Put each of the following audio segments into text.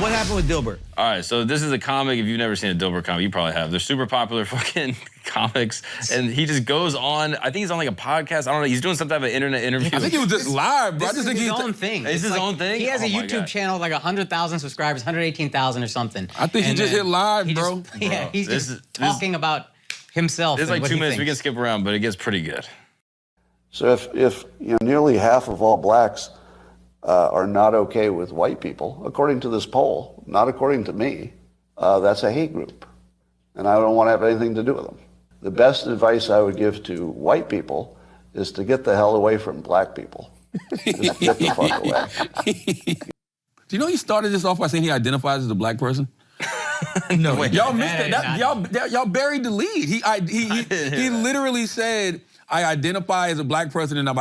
what happened with Dilbert? All right, so this is a comic. If you've never seen a Dilbert comic, you probably have. They're super popular fucking comics. And he just goes on, I think he's on like a podcast. I don't know. He's doing some type of internet interview. I think he was just live, bro. I just think his own thing. It's his own thing? He has a Oh my YouTube God. channel, like 100,000 subscribers, 118,000 or something. I think he just hit live, bro. Yeah, he's just talking about himself. It's and like what 2 he minutes. We thinks. can skip around, but it gets pretty good. So if nearly half of all blacks are not okay with white people, according to this poll, not according to me, that's a hate group. And I don't want to have anything to do with them. The best advice I would give to white people is to get the hell away from black people. Just get the fuck away. Do you know he started this off by saying he identifies as a black person? No, wait. Y'all missed it. Y'all buried the lead. He literally said, I identify as a black person and I've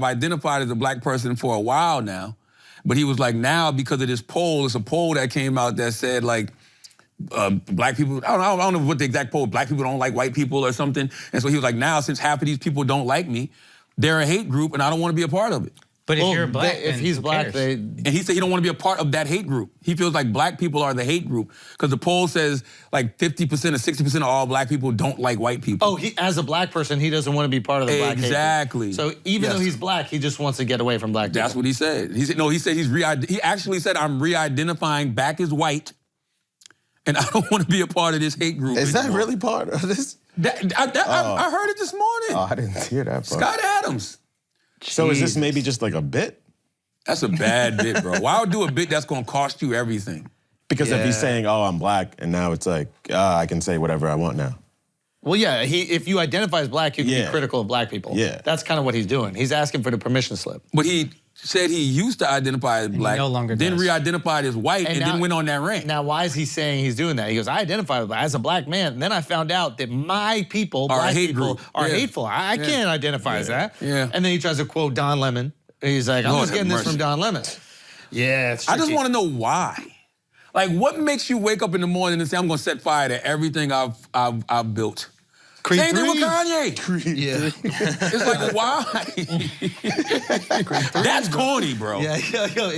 identified as a black person for a while now. But he was like, now because of this poll, it's a poll that came out that said like, black people, I don't know what the exact poll, black people don't like white people or something. And so he was like, now since half of these people don't like me, they're a hate group and I don't want to be a part of it. But if you're black, if he's black, And he said he don't want to be a part of that hate group. He feels like black people are the hate group because the poll says like 50% or 60% of all black people don't like white people. Oh, as a black person, he doesn't want to be part of the black hate group. Exactly. So even though he's black, he just wants to get away from black people. That's what he said. He said he actually said I'm re-identifying back as white, and I don't want to be a part of this hate group. Is that really part of this? I heard it this morning. Oh, I didn't hear that part. Scott Adams. So is this maybe just like a bit? That's a bad bit, bro. Why would do a bit that's gonna cost you everything? Because if he's saying, oh, I'm black, and now it's like, I can say whatever I want now. Well, yeah, if you identify as black, you can be critical of black people. Yeah. That's kind of what he's doing. He's asking for the permission slip. But he said he used to identify as black, no longer then does. re-identified as white, and now- then went on that rant. Now, why is he saying he's doing that? He goes, I identify as a black man, and then I found out that my people, Are a black hate people, group. are Yeah. hateful. I can't identify as that. Yeah. And then he tries to quote Don Lemon. He's like, I'm Lord just getting have this from mercy. Don Lemon. Yeah, it's I just tricky. want to know why. Like, what makes you wake up in the morning and say, I'm gonna set fire to everything I've built? Creed Same thing with 3? Kanye. Yeah. It's like, why? That's corny, bro. Yeah.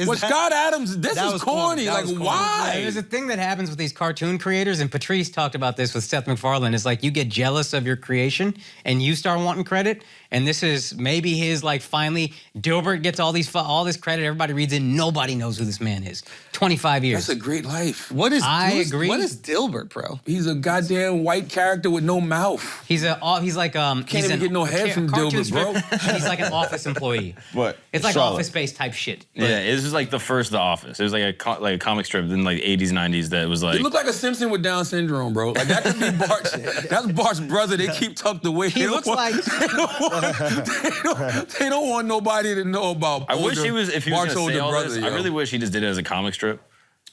But Scott Adams, this That is was corny. corny. That Like, was corny. why? There's a thing that happens with these cartoon creators, and Patrice talked about this with Seth MacFarlane. It's like you get jealous of your creation, and you start wanting credit. And this is maybe his like finally Dilbert gets all this credit. Everybody reads it. Nobody knows who this man is. 25 years. That's a great life. What is I agree. What is Dilbert, bro? He's a goddamn white character with no mouth. He's like Can't even get no head from Dilbert, bro. He's like an office employee. What? It's like Charlotte. office-based type shit. Yeah, it was just like the first The Office. It was like a comic strip in like 80s, 90s that was like... He looked like a Simpson with Down syndrome, bro. Like, that could be Bart's. That's Bart's brother. They keep tucked away. He looks like... They don't want nobody to know about I wish he was, if he was Bart's gonna say older all brother, this, yo. I really wish he just did it as a comic strip.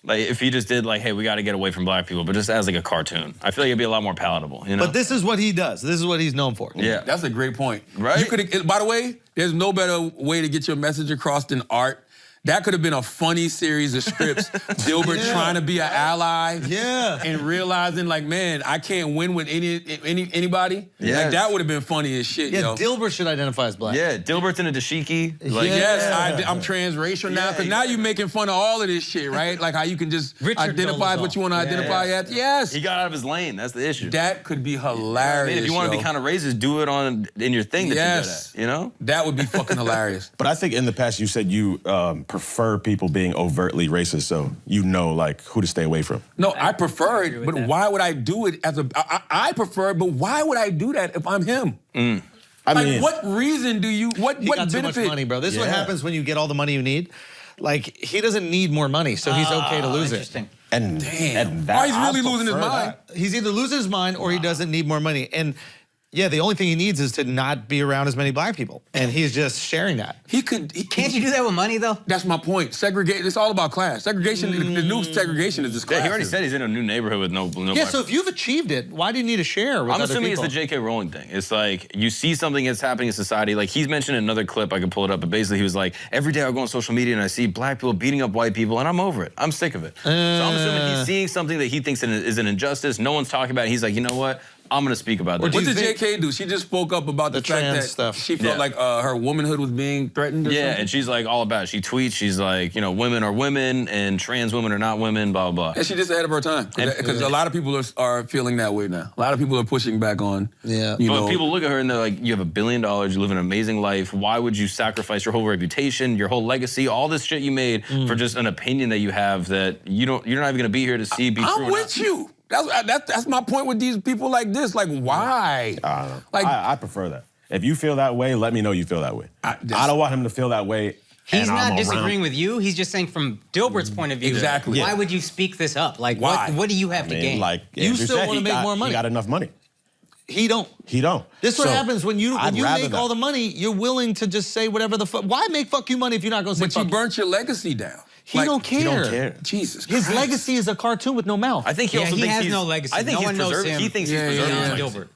Like, if he just did like, hey, we got to get away from black people, but just as like a cartoon. I feel like it'd be a lot more palatable, you know? But this is what he does. This is what he's known for. Yeah. That's a great point. Right? You could. By the way, there's no better way to get your message across than art. That could have been a funny series of scripts. Dilbert trying to be an ally. Yeah. And realizing, like, man, I can't win with anybody. Yes. Like, that would have been funny as shit, Yeah, yo. Dilbert should identify as black. Yeah, Dilbert's in a dashiki. Like, Yes, I'm transracial now, because now you're making fun of all of this shit, right? Like how you can just Richard identify Dolezal. what you want to identify as. Yes. He got out of his lane. That's the issue. That could be I hilarious, mean, if you want to be kind of racist, do it in your thing that Yes. you're good at, you know? That would be fucking hilarious. But I think in the past you said you prefer people being overtly racist, so you know like who to stay away from. No, I prefer agree it, with but that. why would I do it as a... I prefer it, but why would I do that if I'm him? I Like, mean, what reason do you... What He got too benefit? much money, bro. This is what Yeah. happens when you get all the money you need. Like, he doesn't need more money, so he's okay to lose it. Interesting. and Damn. and that, Why he's I really losing his prefer mind? that. He's either losing his mind or he doesn't need more money. And yeah, the only thing he needs is to not be around as many black people. And he's just sharing that. Can't you do that with money, though? That's my point. Segregation, it's all about class. Segregation, the new segregation is just class. Yeah, he already said he's in a new neighborhood with no Yeah, black so if you've achieved it, why do you need to share with I'm other assuming people? it's the J.K. Rowling thing. It's like, you see something that's happening in society. Like, he's mentioned in another clip, I can pull it up, but basically he was like, every day I go on social media and I see black people beating up white people, and I'm over it. I'm sick of it. So I'm assuming he's seeing something that he thinks is an injustice. No one's talking about it. He's like, you know what? I'm going to speak about this. What did JK do? She just spoke up about the fact trans that stuff. she felt like her womanhood was being threatened or something? And she's like all about it. She tweets, she's like, women are women and trans women are not women, blah, blah, blah. And she just ahead of her time. Because a lot of people are feeling that way now. A lot of people are pushing back on, But people look at her and they're like, you have $1 billion, you live an amazing life. Why would you sacrifice your whole reputation, your whole legacy, all this shit you made for just an opinion that you have that you're not even going to be here to see be true? I'm with you. That's my point with these people like this. Like, why? I don't know. Like, I prefer that. If you feel that way, let me know you feel that way. I don't want him to feel that way. He's not disagreeing with you. He's just saying from Dilbert's point of view. Exactly. Why would you speak this up? Like, why? What do you have to gain? Like, You still want to make more money. He got enough money. He don't. He don't. This is what happens when you I'd rather make that. all the money, you're willing to just say whatever the fuck. Why make fuck you money if you're not going to say but fuck you burnt your legacy down. He don't care. He don't care. Jesus His Christ. legacy is a cartoon with no mouth. I think he also he thinks has he's no legacy. I think No one knows preserving. him He thinks he's Yeah, preserving. yeah. Dilbert.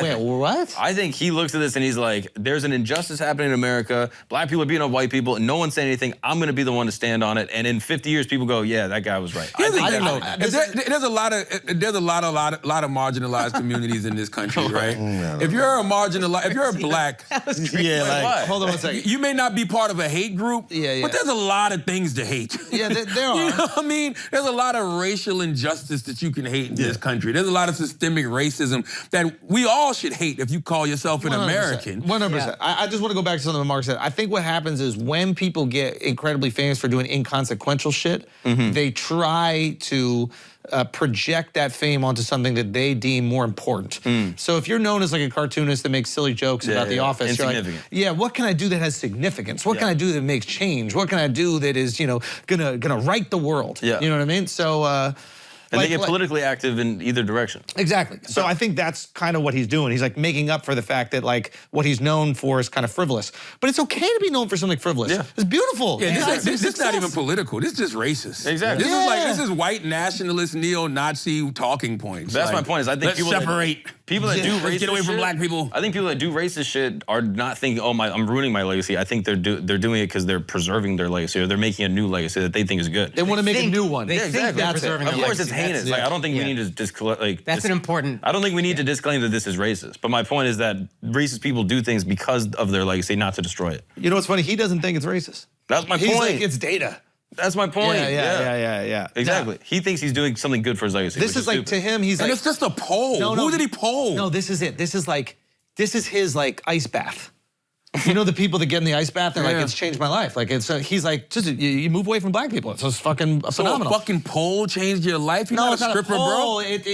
Wait, what? I think he looks at this and he's like, there's an injustice happening in America. Black people are beating up white people, and no one's saying anything. I'm going to be the one to stand on it. And in 50 years, people go, yeah, that guy was right. I didn't know. There's a lot of marginalized communities in this country, right? If you're a marginalized, if you're a black, Hold on one second. you may not be part of a hate group, but there's a lot of things to hate. Yeah, there are. You know what I mean? There's a lot of racial injustice that you can hate in this country. There's a lot of systemic racism that we all should hate if you call yourself an 100%. American. 100%. I just want to go back to something Mark said. I think what happens is when people get incredibly famous for doing inconsequential shit, they try to project that fame onto something that they deem more important. So if you're known as like a cartoonist that makes silly jokes about The Office, you're like, yeah, what can I do that has significance? What can I do that makes change? What can I do that is, gonna right the world? You know what I mean? So and they get politically active in either direction. Exactly. So I think that's kind of what he's doing. He's like making up for the fact that like what he's known for is kind of frivolous. But it's okay to be known for something frivolous. Yeah. It's beautiful. Yeah, this is not even political. This is just racist. Exactly. This is white nationalist, neo-Nazi talking points. That's my point. Is I think people that do racist get away from shit, black people. I think people that do racist shit are not thinking, oh I'm ruining my legacy. I think they're doing it because they're preserving their legacy or they're making a new legacy that they think is good. They want to make a new one. They think they're preserving their Of course, legacy. it's heinous. Like I don't think we need to disclaim. That's an important. I don't think we need to disclaim that this is racist. But my point is that racist people do things because of their legacy, not to destroy it. You know what's funny? He doesn't think it's racist. That's my He's point. like, it's data. That's my point. Yeah. Exactly. He thinks he's doing something good for his legacy. This is like stupid. to him, he's And like, it's just a poll. No, Who did he poll? No, this is it. This is his like ice bath. You know the people that get in the ice bath and like it's changed my life. Like it's he's like just you move away from black people. It's just fucking phenomenal. So a fucking poll changed your life? You're not a stripper, bro. He's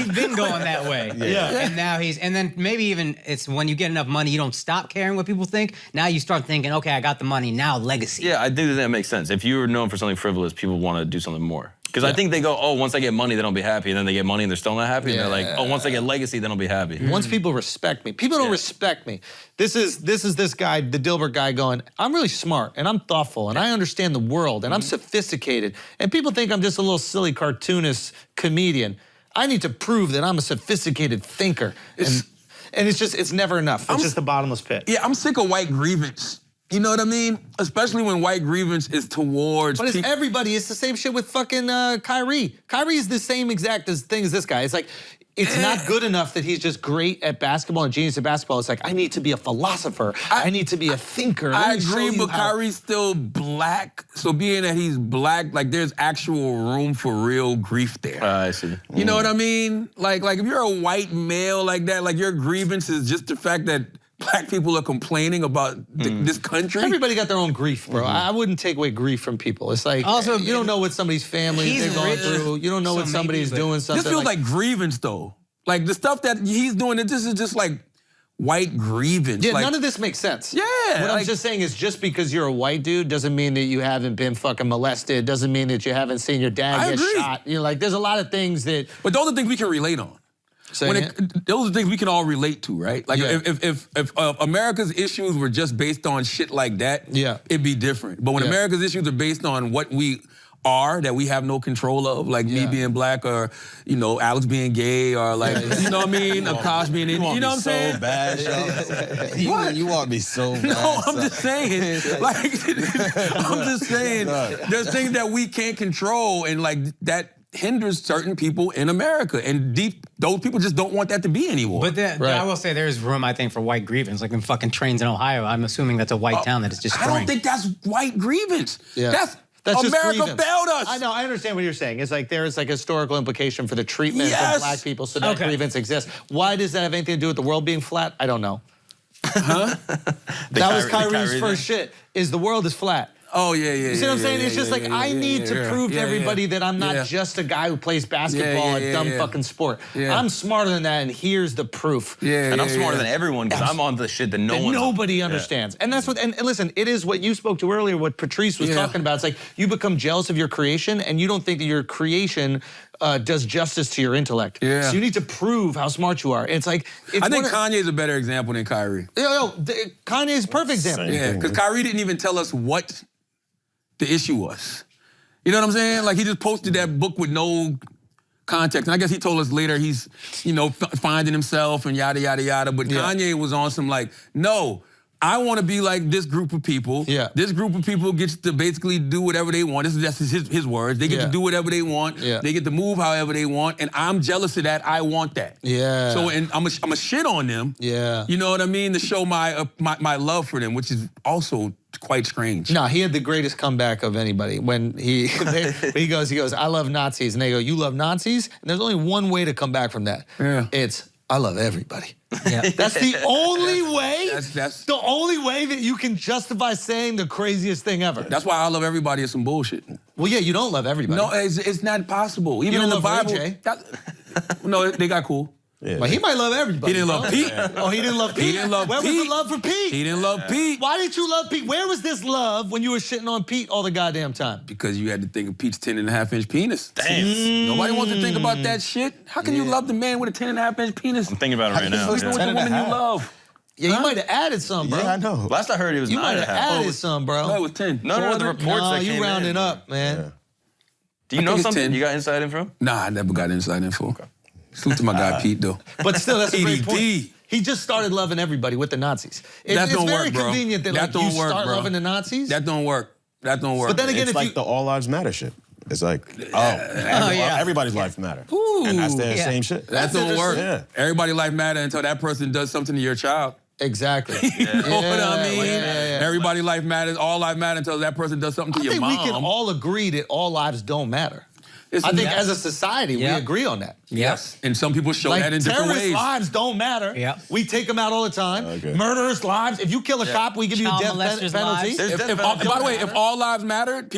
been going that way. And now and then maybe even it's when you get enough money, you don't stop caring what people think. Now you start thinking, okay, I got the money, now legacy. Yeah, I do think that makes sense. If you're known for something frivolous, people want to do something more. Because I think they go, oh, once I get money, then I'll be happy. And then they get money and they're still not happy. And they're like, oh, once I get legacy, then I'll be happy. Once people respect me. People don't respect me. This is this guy, the Dilbert guy going, I'm really smart and I'm thoughtful and I understand the world and I'm sophisticated. And people think I'm just a little silly cartoonist comedian. I need to prove that I'm a sophisticated thinker. And it's never enough. It's just the bottomless pit. Yeah, I'm sick of white grievance. You know what I mean? Especially when white grievance is towards. But it's everybody. It's the same shit with fucking Kyrie. Kyrie is the same exact thing as this guy. It's like, it's not good enough that he's just great at basketball and genius at basketball. It's like, I need to be a philosopher. I need to be a thinker. I agree, but Kyrie's still black. So being that he's black, like there's actual room for real grief there. I see. You know what I mean? Like if you're a white male like that, like your grievance is just the fact that black people are complaining about this country. Everybody got their own grief, bro. I wouldn't take away grief from people. It's like, also, you don't know what somebody's family they're going through. You don't know what somebody's doing. Something. This feels like grievance, though. Like the stuff that he's doing, this is just like white grievance. Yeah, like, none of this makes sense. Yeah. What I'm just saying is just because you're a white dude doesn't mean that you haven't been fucking molested, doesn't mean that you haven't seen your dad get shot. You know, like there's a lot of things that... But those are things we can relate on. Those are things we can all relate to, right? Like if America's issues were just based on shit like that, it'd be different. But when America's issues are based on what we are that we have no control of, like me being black or, you know, Alex being gay or like, you know what I mean? Akaash being Indian. You know what I'm saying? So bad, yo. You want me so bad. No, I'm just saying. Like, I'm just saying. There's things that we can't control and like that hinders certain people in America. And those people just don't want that to be anymore. But I will say there's room, I think, for white grievance. Like in fucking trains in Ohio, I'm assuming that's a white town that is destroying. I don't think that's white grievance. Yeah. That's just America grievance. failed us. I know, I understand what you're saying. It's like there's like historical implication for the treatment of black people, so that grievance exists. Why does that have anything to do with the world being flat? I don't know. Huh? That was Kyrie's first shit, is the world is flat. Oh, yeah. You see what I'm saying? It's just like, I need to prove to everybody that I'm not just a guy who plays basketball, a dumb fucking sport. I'm smarter than that, and here's the proof. And I'm smarter than everyone because I'm on the shit that nobody understands. And that's what, and listen, it is what you spoke to earlier, what Patrice was talking about. It's like, you become jealous of your creation, and you don't think that your creation does justice to your intellect. So you need to prove how smart you are. And it's like, I think Kanye's a better example than Kyrie. Kanye's a perfect example. Yeah, because Kyrie didn't even tell us what the issue was. You know what I'm saying? Like, he just posted that book with no context. And I guess he told us later he's, finding himself and yada, yada, yada. But Kanye was on some like, no, I want to be like this group of people. This group of people gets to basically do whatever they want. That's his words. They get to do whatever they want. They get to move however they want. And I'm jealous of that. I want that. So, and I'm a shit on them. You know what I mean? To show my love for them, which is also quite strange. No, he had the greatest comeback of anybody when he goes, I love Nazis. And they go, you love Nazis? And there's only one way to come back from that. It's, I love everybody. That's the only way. That's the only way that you can justify saying the craziest thing ever. That's why I love everybody is some bullshit. Well, yeah, you don't love everybody. No, it's not possible. Even in the Bible. No, they got cool. But he might love everybody. He didn't love Pete. Oh, he didn't love Pete? He didn't love Where Pete. was the love for Pete? He didn't love Pete. Why didn't you love Pete? Where was this love when you were shitting on Pete all the goddamn time? Because you had to think of Pete's 10.5-inch penis. Damn. Nobody wants to think about that shit. How can you love the man with a 10.5-inch penis? I'm thinking about it right now. What's with the woman you love? Yeah, you might have added some, bro. Yeah, I know. Last I heard, it was 9.5. You might have added some, bro. No, it was 10. No, the reports that came you rounding in. up, man. Do you know it's something? 10. You got inside info? Nah, I never got inside info. Salute to my guy Pete, though. But still, that's a great point. PDD. He just started loving everybody with the Nazis. That don't it's very work, bro. convenient that, That like, you don't work, start bro. loving the Nazis. That don't work. That don't work. But then again, It's if like you... the all lives matter shit. It's like, everybody's life matter. And that's the same shit. that don't work. Yeah. Everybody life matter until that person does something to your child. Exactly. You know what I mean? Everybody life matters. All life matters until that person does something to your mom. I think we can all agree that all lives don't matter. I think as a society, we agree on that. Yes. And some people show Like, that in different terrorist ways. lives don't matter. We take them out all the time. Murderers' lives. If you kill a cop, we give you a death penalty. By the way, if all lives mattered,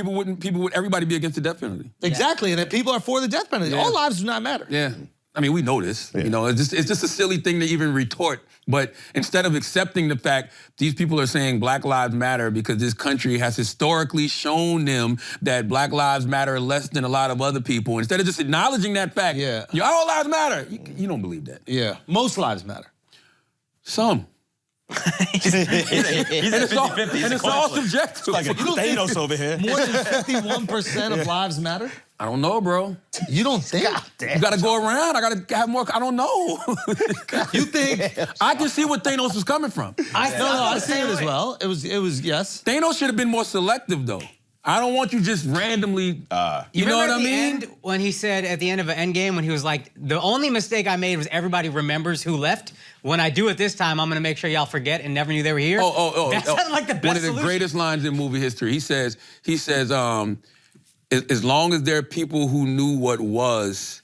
everybody be against the death penalty. Exactly, and if people are for the death penalty, all lives do not matter. Yeah. I mean, we know this. You know, it's just a silly thing to even retort. But instead of accepting the fact these people are saying Black Lives Matter because this country has historically shown them that Black lives matter less than a lot of other people, instead of just acknowledging that fact, all lives matter. You don't believe that. Yeah, most lives matter. Some. He's and it's all subjective. Like a Thanos over here. More than 51% of lives matter? I don't know, bro. You don't think? You gotta go around. I gotta have more. I don't know. You think? I can see where Thanos is coming from. I see it as well. It was yes. Thanos should have been more selective, though. I don't want you just randomly. You know what I at the mean? end, when he said at the end of an Endgame, when he was like, the only mistake I made was everybody remembers who left. When I do it this time, I'm gonna make sure y'all forget and never knew they were here. That sounded like the best One of the solution. greatest lines in movie history. He says, as long as there are people who knew what was,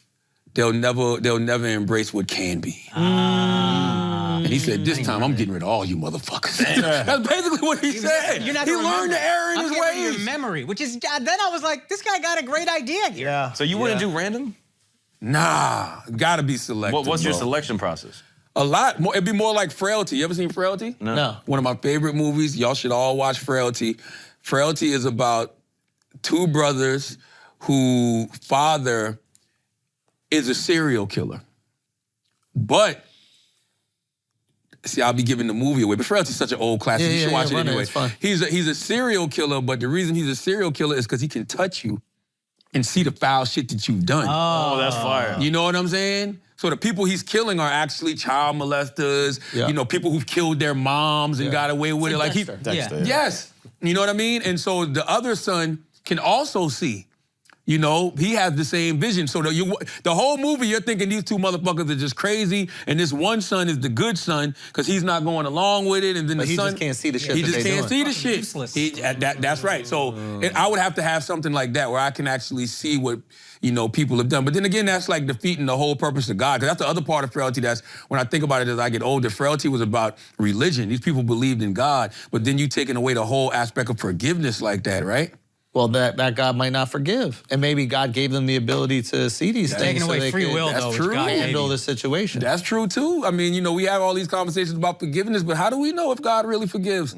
they'll never embrace what can be. And he said, this time I'm getting rid of all you motherfuckers. That's basically what he said. You're not he gonna learned remember. to err in I'm his getting rid of ways. your memory, which is, then I was like, this guy got a great idea here. Yeah. So you wouldn't do random? Nah, gotta be selective. What's your bro. selection process? A lot more. It'd be more like Frailty. You ever seen Frailty? No. One of my favorite movies. Y'all should all watch Frailty. Frailty is about two brothers whose father is a serial killer. But, see, I'll be giving the movie away. But Frailty is such an old classic. You should watch it anyway. It's fun. He's a serial killer, but the reason he's a serial killer is because he can touch you and see the foul shit that you've done. Oh, that's fire. You know what I'm saying? So the people he's killing are actually child molesters, people who've killed their moms and got away with it. Like Dexter. Yes. You know what I mean? And so the other son can also see You know, he has the same vision. So the whole movie, you're thinking these two motherfuckers are just crazy, and this one son is the good son because he's not going along with it, and then But the he son just can't see the shit He that just they can't doing. see the shit. Useless. That's right. So I would have to have something like that where I can actually see what people have done. But then again, that's like defeating the whole purpose of God. Because that's the other part of frailty. That's when I think about it as I get older. Frailty was about religion. These people believed in God, but then you taking away the whole aspect of forgiveness like that, right? Well, that God might not forgive. And maybe God gave them the ability to see these things. Taking away they free could will, though, which God gave handle you. the situation. That's true too. I mean, we have all these conversations about forgiveness, but how do we know if God really forgives?